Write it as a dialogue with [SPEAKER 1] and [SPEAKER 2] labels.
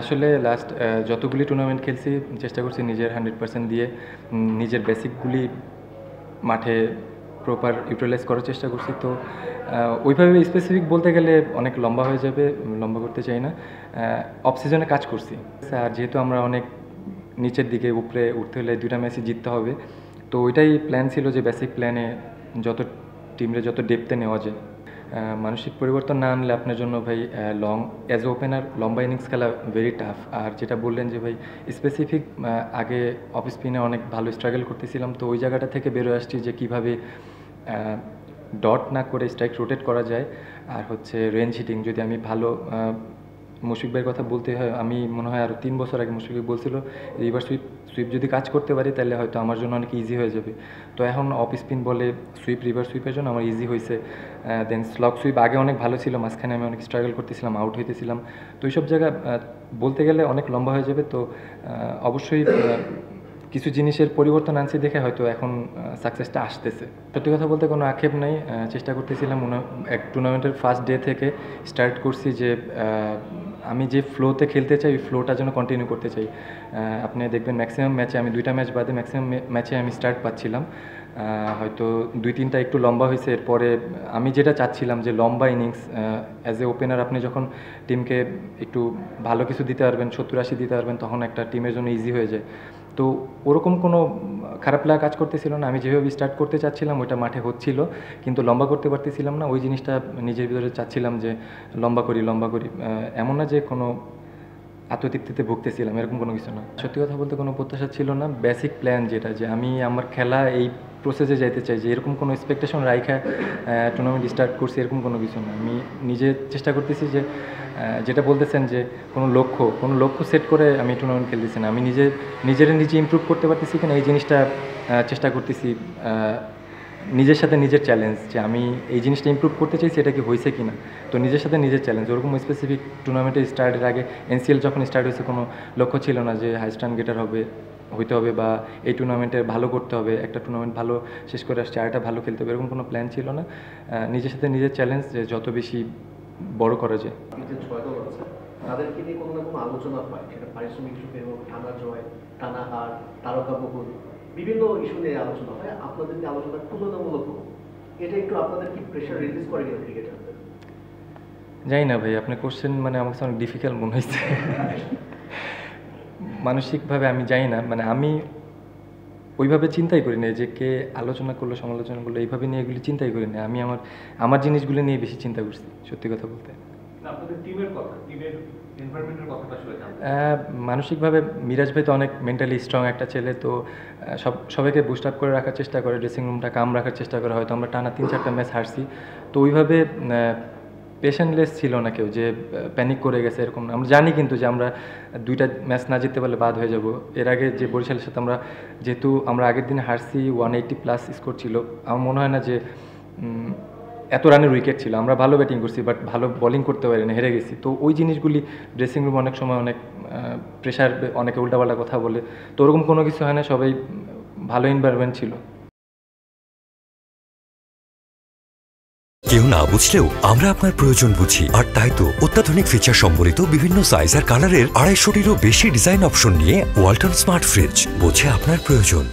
[SPEAKER 1] আসলে লাস্ট যতগুলি টুর্নামেন্ট খেলছি চেষ্টা করছি নিজের 100% দিয়ে নিজের বেসিকগুলি মাঠে প্রপার ইউটিলাইজ করার চেষ্টা করছি। তো ওইভাবে স্পেসিফিক বলতে গেলে অনেক লম্বা হয়ে যাবে, লম্বা করতে চাই না। অফ সিজনে কাজ করছি। আর যেহেতু আমরা অনেক নিচের দিকে উপরে উঠতে হলে 2টা ম্যাচই জিততে হবে, তো ওইটাই প্ল্যান ছিল যে বেসিক প্ল্যানে যত টিমরে যত ডেপথে নেওয়া যায়। মানসিক পরিবর্তন না আনলে আপনার জন্য ভাই অ্যাজ এ ওপেনার লম্বা ইনিংস খেলা ভেরি টাফ। আর যেটা বললেন যে ভাই স্পেসিফিক, আগে অফ স্পিনে অনেক ভালো স্ট্রাগল করতেছিলাম, তো ওই জায়গাটা থেকে বেরোয় আসছি যে কীভাবে ডট না করে স্ট্রাইক রোটেট করা যায়। আর হচ্ছে রেঞ্জ হিটিং, যদি আমি ভালো মুশফিক ভাইয়ের কথা বলতে হয়, আমি মনে হয় আরও 3 বছর আগে মুশফিক ভাই বলছিল রিভার সুইপ যদি কাজ করতে পারি তাহলে হয়তো আমার জন্য অনেক ইজি হয়ে যাবে। তো এখন অফ স্পিন বলে রিভার সুইপের জন্য আমার ইজি হয়েছে। দেন স্লগ সুইপ আগে অনেক ভালো ছিল, মাঝখানে আমি অনেক স্ট্রাগল করতেছিলাম, আউট হইতেছিলাম। তো এইসব জায়গা বলতে গেলে অনেক লম্বা হয়ে যাবে। তো অবশ্যই কিছু জিনিসের পরিবর্তন আনছি দেখে হয়তো এখন সাকসেসটা আসতেছে। সত্যি কথা বলতে কোনো আক্ষেপ নেই। চেষ্টা করতেছিলাম এক টুর্নামেন্টের ফার্স্ট ডে থেকে স্টার্ট করছি যে আমি যে ফ্লোতে খেলতে চাই ওই ফ্লোটা যেন কন্টিনিউ করতে চাই। আপনি দেখবেন ম্যাক্সিমাম ম্যাচে, আমি 2টা ম্যাচ বাদে ম্যাক্সিমাম ম্যাচে আমি স্টার্ট পাচ্ছিলাম। হয়তো 2-3টা একটু লম্বা হয়েছে। এরপরে আমি যেটা চাচ্ছিলাম যে লম্বা ইনিংস অ্যাজ এ ওপেনার আপনি যখন টিমকে একটু ভালো কিছু দিতে পারবেন, 70-80 দিতে পারবেন, তখন একটা টিমের জন্য ইজি হয়ে যায়। তো ওরকম কোনো খারাপ লাগা কাজ করতেছিল না। আমি যেভাবে স্টার্ট করতে চাচ্ছিলাম ওইটা মাঠে হচ্ছিল, কিন্তু লম্বা করতে পারতেছিলাম না। ওই জিনিসটা নিজের ভিতরে চাচ্ছিলাম যে লম্বা করি। এমন না যে কোনো আত্মতৃপ্তিতে ভুগতেছিলাম, এরকম কোনো কিছু না। সত্যি কথা বলতে কোনো প্রত্যাশা ছিল না। বেসিক প্ল্যান যেটা, যে আমি আমার খেলা এই প্রসেসে যাইতে চাই, যে এরকম কোনো এক্সপেকটেশন রাইখা টুর্নামেন্ট স্টার্ট করছি এরকম কোনো কিছু না। আমি নিজে চেষ্টা করতেছি যে যেটা বলতেছেন যে কোনো লক্ষ্য সেট করে আমি টুর্নামেন্ট খেলতেছি না। আমি নিজে ইমপ্রুভ করতে পারতেছি কিনা এই জিনিসটা চেষ্টা করতেছি। নিজের সাথে নিজের চ্যালেঞ্জ, যে আমি এই জিনিসটা ইমপ্রুভ করতে চাইছি, এটা কি হয়েছে কি না। তো নিজের সাথে নিজের চ্যালেঞ্জ, ওরকম স্পেসিফিক টুর্নামেন্টে স্টার্টের আগে এনসিএল যখন স্টার্ট হয়েছে কোনো লক্ষ্য ছিল না যে হাইস্ট রান গেটার হইতে হবে বা এই টুর্নামেন্টে ভালো করতে হবে, একটা টুর্নামেন্ট ভালো শেষ করে আসছে আরেকটা ভালো খেলতে হবে, এরকম কোনো প্ল্যান ছিল না। নিজের সাথে নিজের চ্যালেঞ্জ, যে যত বেশি বড় করা যায়।
[SPEAKER 2] তাদেরকে নিয়ে কোনো না কোনো আলোচনা হয়, সেটা পারিশ্রমিক ইস্যুতে হোক, টানা জয়, টানা হার, তারকা বহুল, বিভিন্ন ইস্যু নিয়ে আলোচনা হয়। আপনাদের নিয়ে আলোচনা তুলনামূলক, এটা একটু আপনাদের কি প্রেশার রিলিজ করে কিনা ক্রিকেটারদের?
[SPEAKER 1] জানি না ভাই, আপনার কোশ্চেন মানে আমার কাছে অনেক ডিফিকাল্ট মনে হয়েছে। মানসিকভাবে আমি জানি না, মানে আমি ওইভাবে চিন্তাই করি না যে কে আলোচনা করলো সমালোচনা করলো, এইভাবে নিয়ে এগুলি চিন্তাই করি না। আমি আমার জিনিসগুলো নিয়ে বেশি চিন্তা করছি, সত্যি কথা বলতে। মানসিকভাবে মিরাজ ভাই তো অনেক মেন্টালি স্ট্রং একটা ছেলে। তো সবাইকে বুস্ট আপ করে রাখার চেষ্টা করে, ড্রেসিং রুমটা কাম রাখার চেষ্টা করে। হয়তো আমরা টানা 3-4টা ম্যাচ হারছি, তো ওইভাবে পেশেন্টলেস ছিল না কেউ যে প্যানিক করে গেছে, এরকম না। আমরা জানি কিন্তু যে আমরা 2টা ম্যাচ না জিততে পারলে বাদ হয়ে যাব। এর আগে যে বরিশালের সাথে যেহেতু আমরা আগের দিনে হারছি, 180+ স্কোর ছিল। আমার মনে হয় না যে এত রানের উইকেট ছিল। আমরা ভালো ব্যাটিং করছি, বাট ভালো বোলিং করতে পারি না, হেরে গেছি। তো ওই জিনিসগুলি ড্রেসিং রুম অনেক সময় অনেক প্রেশার, অনেকে উল্টাপাল্টা কথা বলে। তো ওরকম কোনো কিছু হয় না, সবাই ভালো এনভায়রনমেন্ট ছিল।
[SPEAKER 3] কেউ না বুঝলেও আমরা আপনার প্রয়োজন বুঝি, আর তাই তো অত্যাধুনিক ফিচার সম্বলিত বিভিন্ন সাইজ আর কালারের 250-টিরও বেশি ডিজাইন অপশন নিয়ে ওয়ালটন স্মার্ট ফ্রিজ বোঝে আপনার প্রয়োজন।